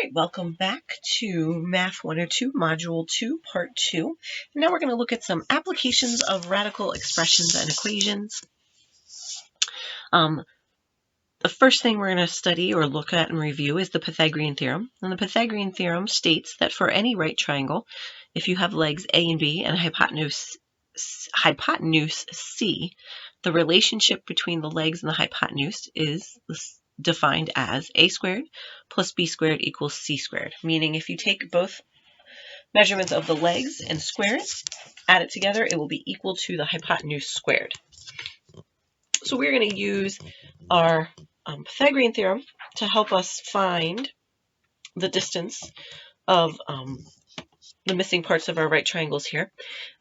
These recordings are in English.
right, welcome back to Math 102, Module 2, Part 2. And now we're going to look at some applications of radical expressions and equations. The first thing we're going to study or look at and review is the Pythagorean Theorem. And the Pythagorean Theorem states that for any right triangle, if you have legs A and B and hypotenuse C, the relationship between the legs and the hypotenuse is defined as a squared plus b squared equals c squared, meaning if you take both measurements of the legs and square it, add it together, it will be equal to the hypotenuse squared. So we're going to use our Pythagorean theorem to help us find the distance of the missing parts of our right triangles here.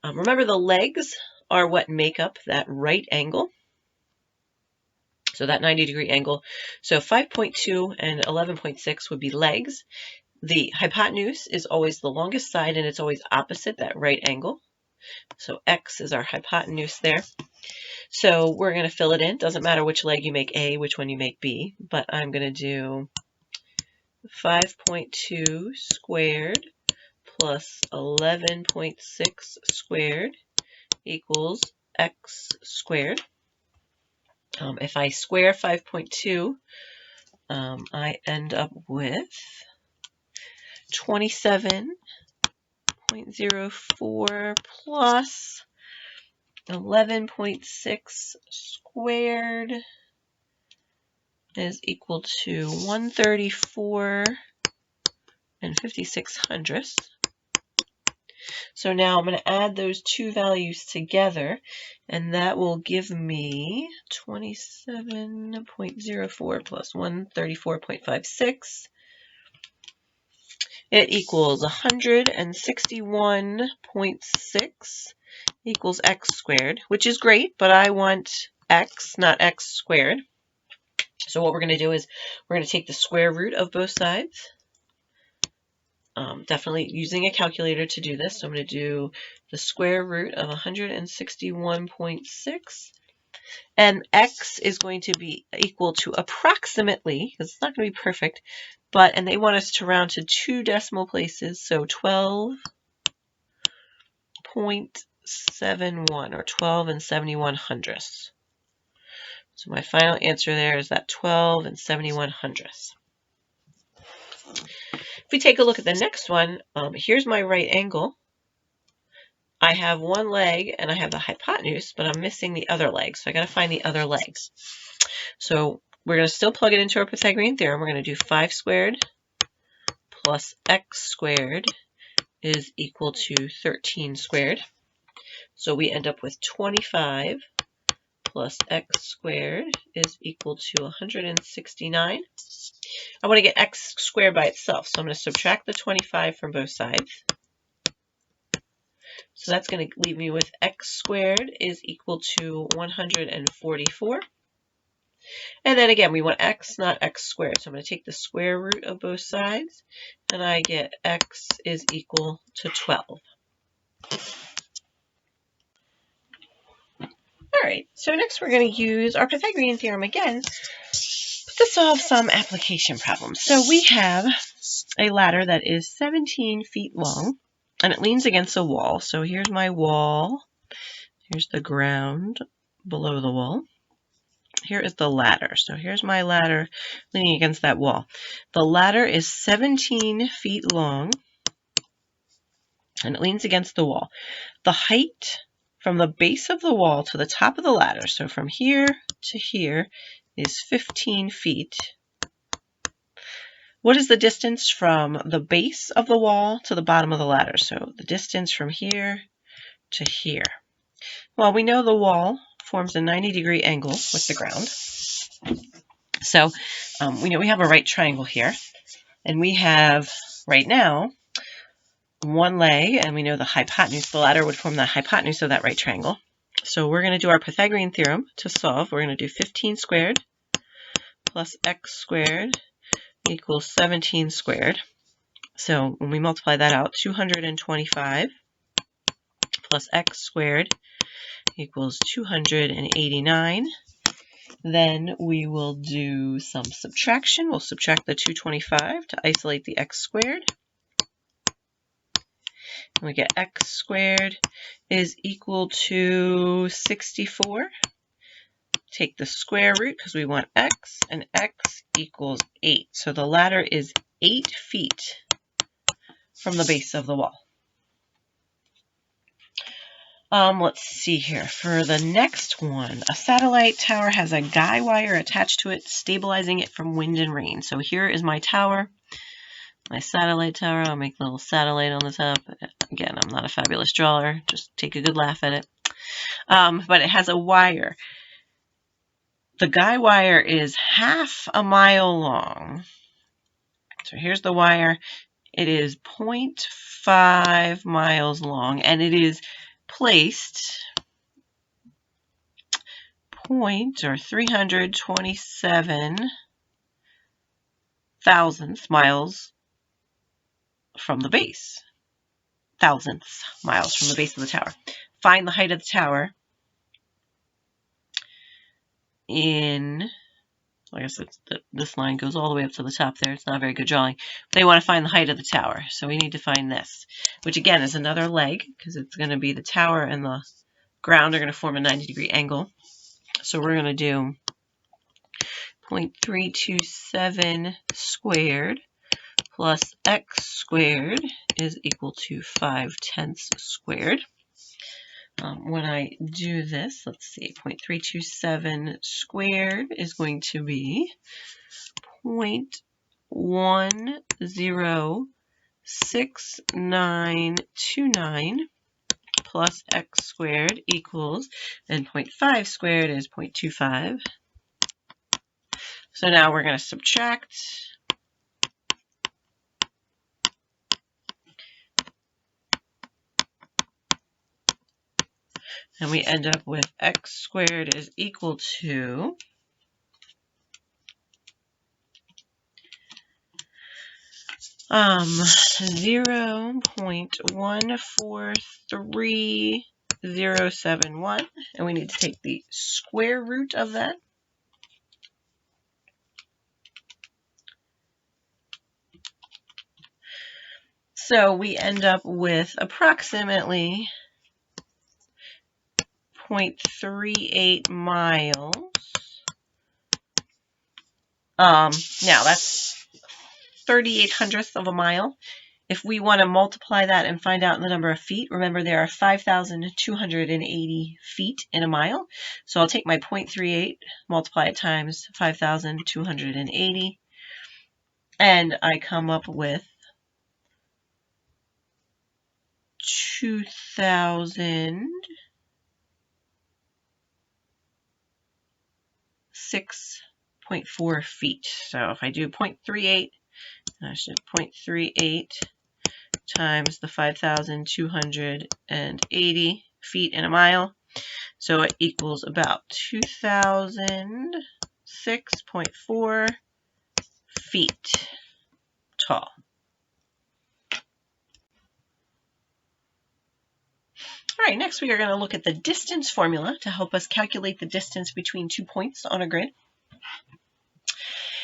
Remember, the legs are what make up that right angle. So that 90-degree angle. So 5.2 and 11.6 would be legs. The hypotenuse is always the longest side, and it's always opposite that right angle. So x is our hypotenuse there. So we're going to fill it in. Doesn't matter which leg you make A, which one you make B. But I'm going to do 5.2 squared plus 11.6 squared equals x squared. If I square 5.2, I end up with 27.04 plus 11.6 squared is equal to 134 and 56/100ths. So now I'm going to add those two values together, and that will give me 27.04 plus 134.56. It equals 161.6 equals x squared, which is great, but I want x, not x squared. So what we're going to do is we're going to take the square root of both sides. Definitely using a calculator to do this. So I'm going to do the square root of 161.6. And x is going to be equal to approximately, because it's not going to be perfect, and they want us to round to 2 decimal places, so 12.71 or 12 and 71/100ths. So my final answer there is that 12 and 71/100ths. If we take a look at the next one, here's my right angle. I have one leg and I have the hypotenuse, but I'm missing the other leg. So I got to find the other legs. So we're going to still plug it into our Pythagorean theorem. We're going to do 5 squared plus x squared is equal to 13 squared. So we end up with 25 plus x squared is equal to 169. I want to get x squared by itself, so I'm going to subtract the 25 from both sides. So that's going to leave me with x squared is equal to 144. And then again, we want x, not x squared. So I'm going to take the square root of both sides, and I get x is equal to 12. All right, so next we're going to use our Pythagorean theorem again to solve some application problems. So we have a ladder that is 17 feet long, and it leans against a wall. So here's my wall. Here's the ground below the wall. Here is the ladder. So here's my ladder leaning against that wall. The ladder is 17 feet long, and it leans against the wall. The height from the base of the wall to the top of the ladder, so from here to here, is 15 feet. What is the distance from the base of the wall to the bottom of the ladder? So the distance from here to here. Well, we know the wall forms a 90-degree angle with the ground. So we know we have a right triangle here. And we have, right now, one leg, and we know the hypotenuse. The ladder would form the hypotenuse of that right triangle. So we're going to do our Pythagorean theorem to solve. We're going to do 15 squared plus x squared equals 17 squared. So when we multiply that out, 225 plus x squared equals 289. Then we will do some subtraction. We'll subtract the 225 to isolate the x squared. And we get x squared is equal to 64. Take the square root because we want x, and x equals 8. So the ladder is 8 feet from the base of the wall. Let's see here. For the next one, a satellite tower has a guy wire attached to it, stabilizing it from wind and rain. So here is my tower, my satellite tower. I'll make a little satellite on the top. Again, I'm not a fabulous drawer. Just take a good laugh at it. But it has a wire. The guy wire is half a mile long. So here's the wire. It is 0.5 miles long, and it is placed 327 thousandths miles from the base. Thousandths miles from the base of the tower. Find the height of the tower in, I guess this line goes all the way up to the top there. It's not a very good drawing. But they want to find the height of the tower. So we need to find this, which again is another leg, because it's going to be the tower and the ground are going to form a 90-degree angle. So we're going to do 0.327 squared plus x squared is equal to 5/10 squared. When I do this, let's see, 0.327 squared is going to be 0.106929 plus x squared equals, and 0.5 squared is 0.25. So now we're going to subtract. And we end up with x squared is equal to 0.143071, and we need to take the square root of that. So we end up with approximately 0.38 miles. Now that's 38/100th of a mile. If we want to multiply that and find out the number of feet, remember there are 5,280 feet in a mile. So I'll take my 0.38, multiply it times 5,280, and I come up with 2,006.4 feet. So if I do 0.38, I should 0.38 times the 5,280 feet in a mile. So it equals about 2,006.4 feet tall. All right, next we are going to look at the distance formula to help us calculate the distance between 2 points on a grid.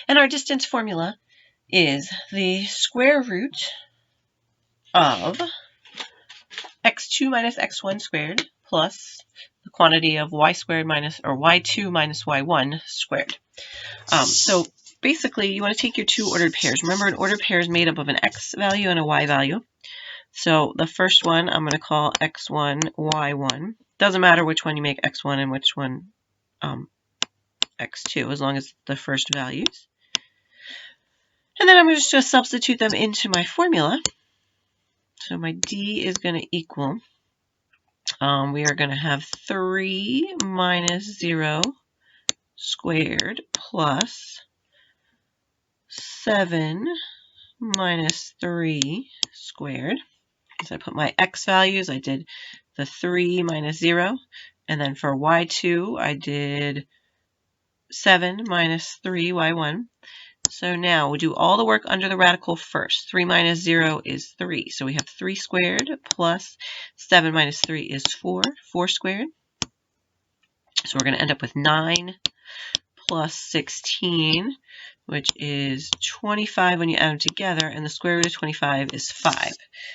And our distance formula is the square root of x2 minus x1 squared plus the quantity of y squared minus, or y2 minus y1 squared. So basically you want to take your two ordered pairs. Remember, an ordered pair is made up of an x value and a y value. So the first one I'm going to call x1, y1. Doesn't matter which one you make x1 and which one x2, as long as the first values. And then I'm just going to substitute them into my formula. So my d is going to equal, we are going to have 3 minus 0 squared plus 7 minus 3 squared. So I put my x values, I did the 3 minus 0, and then for y2 I did 7 minus 3 y1. So now we'll do all the work under the radical first. 3 minus 0 is 3. So we have 3 squared plus 7 minus 3 is 4. 4 squared. So we're going to end up with 9 plus 16, which is 25 when you add them together, and the square root of 25 is 5.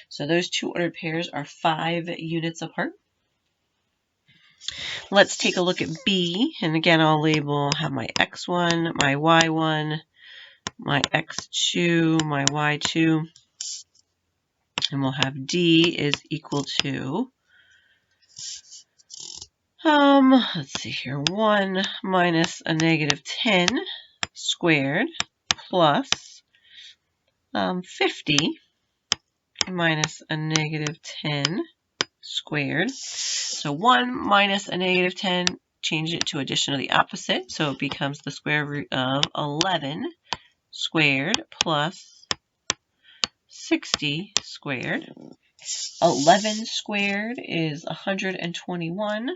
So those two ordered pairs are 5 units apart. Let's take a look at B, and again I'll have my x1, my y1, my x2, my y2, and we'll have D is equal to, let's see here, 1 minus a negative 10 squared plus 50 minus a negative 10 squared. So 1 minus a negative 10, change it to addition of the opposite, so it becomes the square root of 11 squared plus 60 squared. 11 squared is 121.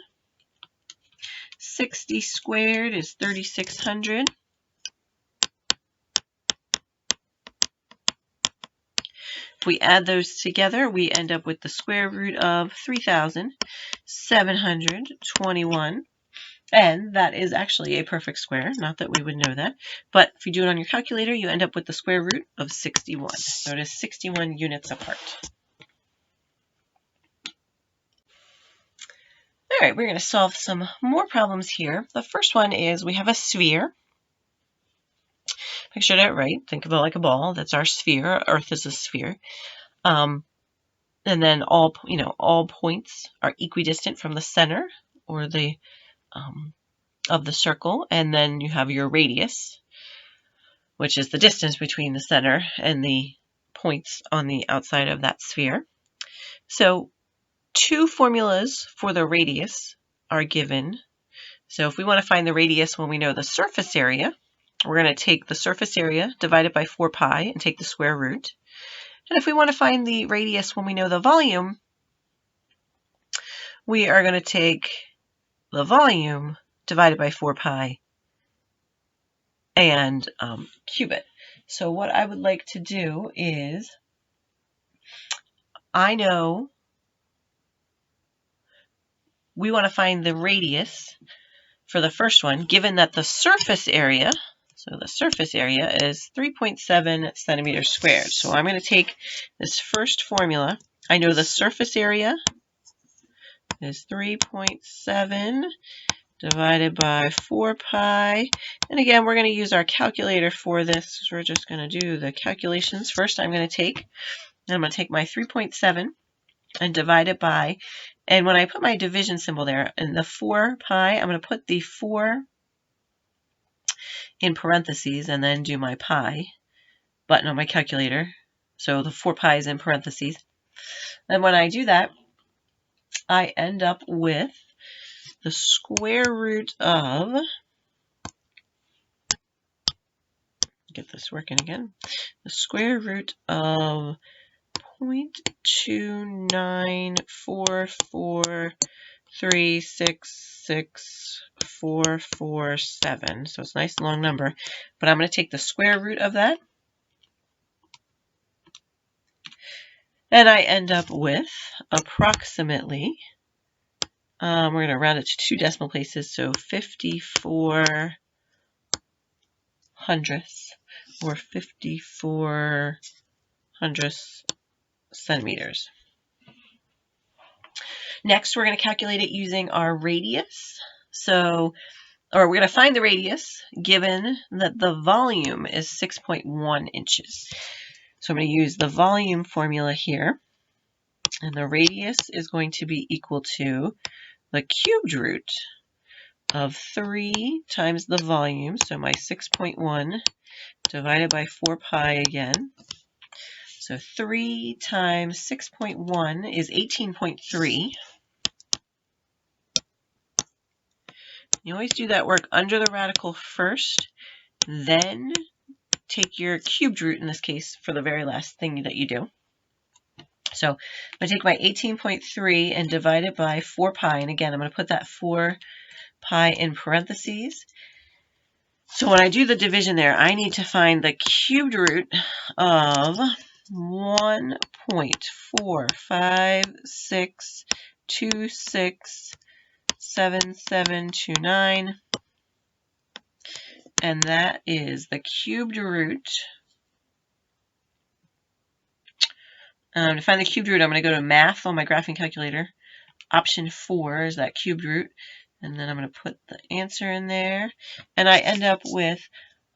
60 squared is 3,600. If we add those together, we end up with the square root of 3,721. And that is actually a perfect square. Not that we would know that. But if you do it on your calculator, you end up with the square root of 61. So it is 61 units apart. All right, we're going to solve some more problems here. The first one is we have a sphere. Picture that right. Think of it like a ball. That's our sphere. Earth is a sphere. And then all points are equidistant from the center or the of the circle, and then you have your radius, which is the distance between the center and the points on the outside of that sphere. So two formulas for the radius are given. So if we want to find the radius when we know the surface area, we're going to take the surface area divided by 4 pi and take the square root. And if we want to find the radius when we know the volume, we are going to take the volume divided by 4 pi and cube it. So what I would like to do is, I know we want to find the radius for the first one, given that the surface area, so the surface area is 3.7 centimeters squared. So I'm going to take this first formula. I know the surface area is 3.7 divided by 4 pi. And again, we're going to use our calculator for this. So we're just going to do the calculations. First, I'm going to take my 3.7 and divide it by, and when I put my division symbol there, in the 4 pi, I'm going to put the 4 in parentheses and then do my pi button on my calculator. So the 4 pi is in parentheses. And when I do that, I end up with the square root of, get this working again, the square root of 0.2944366,447. So it's a nice long number, but I'm going to take the square root of that, and I end up with approximately, we're going to round it to 2 decimal places, so 54 hundredths, or 54 hundredths centimeters. Next, we're going to calculate it using our radius. So, or we're going to find the radius given that the volume is 6.1 inches. So I'm going to use the volume formula here, and the radius is going to be equal to the cubed root of 3 times the volume, so my 6.1 divided by 4 pi again. So 3 times 6.1 is 18.3. You always do that work under the radical first, then take your cubed root, in this case, for the very last thing that you do. So I'm going to take my 18.3 and divide it by 4 pi, and again, I'm going to put that 4 pi in parentheses. So when I do the division there, I need to find the cubed root of 1.456267729. and that is the cubed root. To find the cubed root, I'm going to go to Math on my graphing calculator. Option 4 is that cubed root, and then I'm going to put the answer in there, and I end up with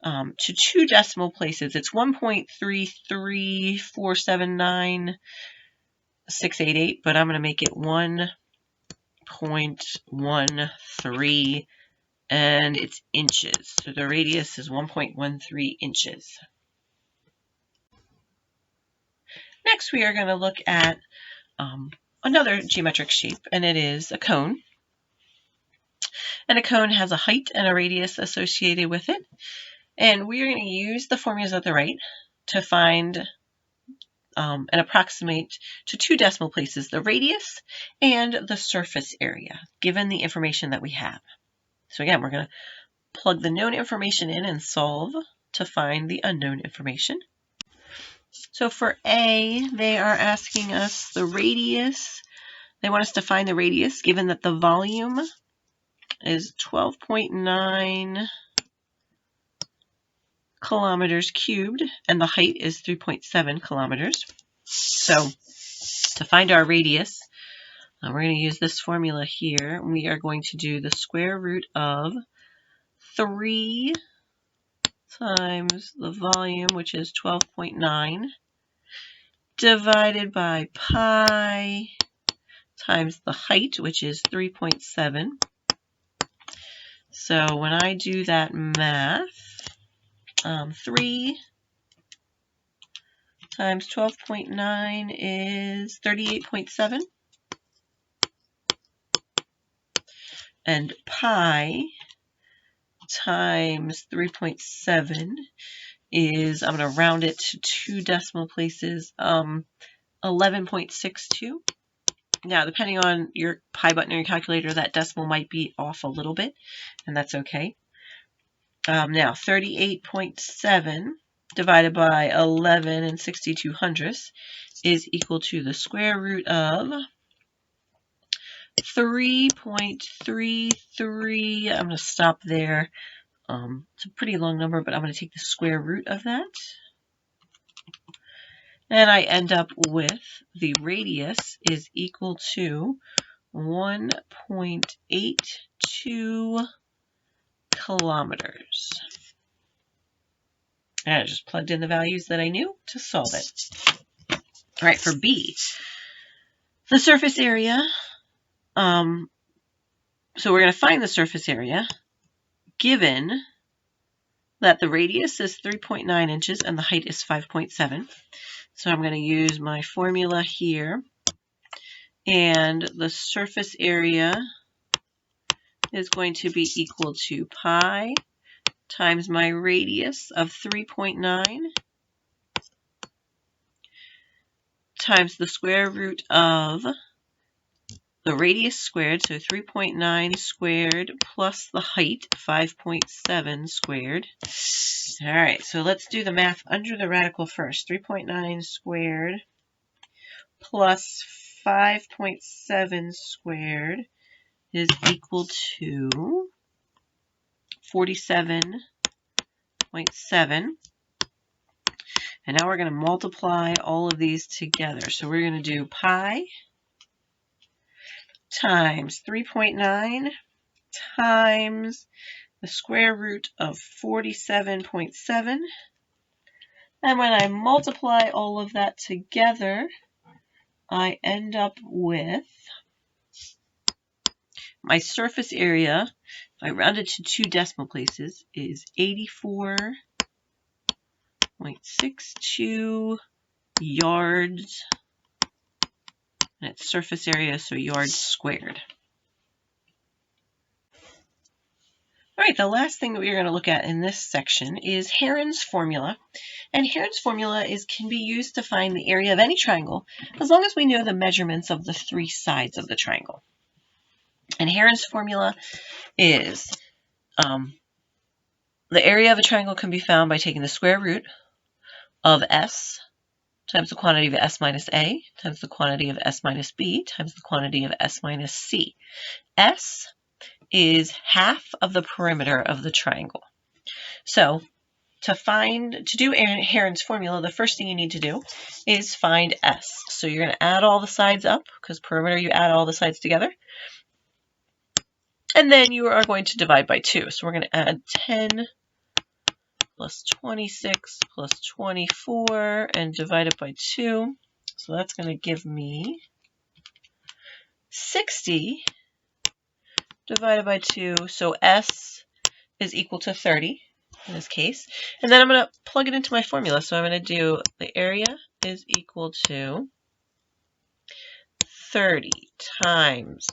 to 2 decimal places. It's 1.33479,688, but I'm going to make it 1.13, and it's inches. So the radius is 1.13 inches. Next, we are going to look at another geometric shape, and it is a cone. And a cone has a height and a radius associated with it. And we are going to use the formulas at the right to find and approximate to 2 decimal places the radius and the surface area, given the information that we have. So again, we're going to plug the known information in and solve to find the unknown information. So for A, they are asking us the radius. They want us to find the radius, given that the volume is 12.9 kilometers cubed, and the height is 3.7 kilometers. So to find our radius, we're going to use this formula here. We are going to do the square root of 3 times the volume, which is 12.9, divided by pi times the height, which is 3.7. So when I do that math, 3 times 12.9 is 38.7. And pi times 3.7 is, I'm going to round it to 2 decimal places, 11.62. Now, depending on your pi button or your calculator, that decimal might be off a little bit, and that's okay. Now, 38.7 divided by 11 and 62/100 is equal to the square root of 3.33. I'm going to stop there. It's a pretty long number, but I'm going to take the square root of that. And I end up with the radius is equal to 1.82 kilometers. And I just plugged in the values that I knew to solve it. All right, for B, the surface area. So we're going to find the surface area given that the radius is 3.9 inches and the height is 5.7. So I'm going to use my formula here. And the surface area is going to be equal to pi times my radius of 3.9 times the square root of the radius squared, so 3.9 squared plus the height, 5.7 squared. All right, so let's do the math under the radical first. 3.9 squared plus 5.7 squared is equal to 47.7. And now we're going to multiply all of these together. So we're going to do pi times 3.9 times the square root of 47.7. And when I multiply all of that together, I end up with my surface area, if I round it to 2 decimal places, is 84.62 yards. And it's surface area, so yards squared. All right, the last thing that we're going to look at in this section is Herons Formula. And Herons Formula can be used to find the area of any triangle as long as we know the measurements of the 3 sides of the triangle. And Herons Formula is the area of a triangle can be found by taking the square root of S times the quantity of S minus A times the quantity of S minus B times the quantity of S minus C. S is half of the perimeter of the triangle. So to do Heron's formula, the first thing you need to do is find S. So you're going to add all the sides up, because perimeter, you add all the sides together. And then you are going to divide by 2. So we're going to add 10 plus 26 plus 24 and divide it by 2. So that's going to give me 60 divided by 2. So S is equal to 30 in this case. And then I'm going to plug it into my formula. So I'm going to do the area is equal to 30 times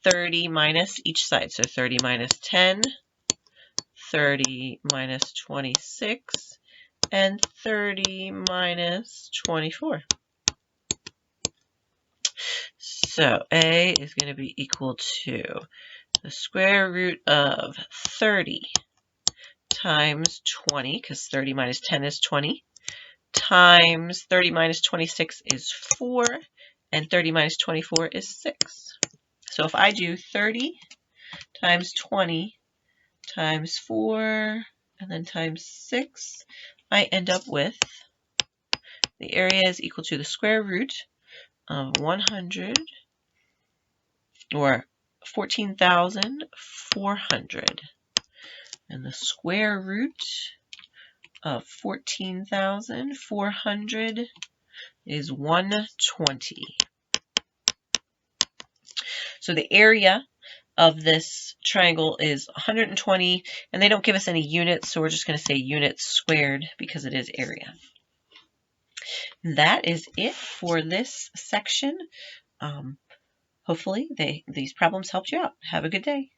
30 minus each side. So 30 minus 10, 30 minus 26, and 30 minus 24. So A is going to be equal to the square root of 30 times 20, because 30 minus 10 is 20, times 30 minus 26 is 4, and 30 minus 24 is 6. So if I do 30 times 20 times 4 and then times 6, I end up with the area is equal to the square root of 100, or 14,400. And the square root of 14,400 is 120. So the area of this triangle is 120, and they don't give us any units, so we're just going to say units squared because it is area. That is it for this section. Hopefully these problems helped you out. Have a good day.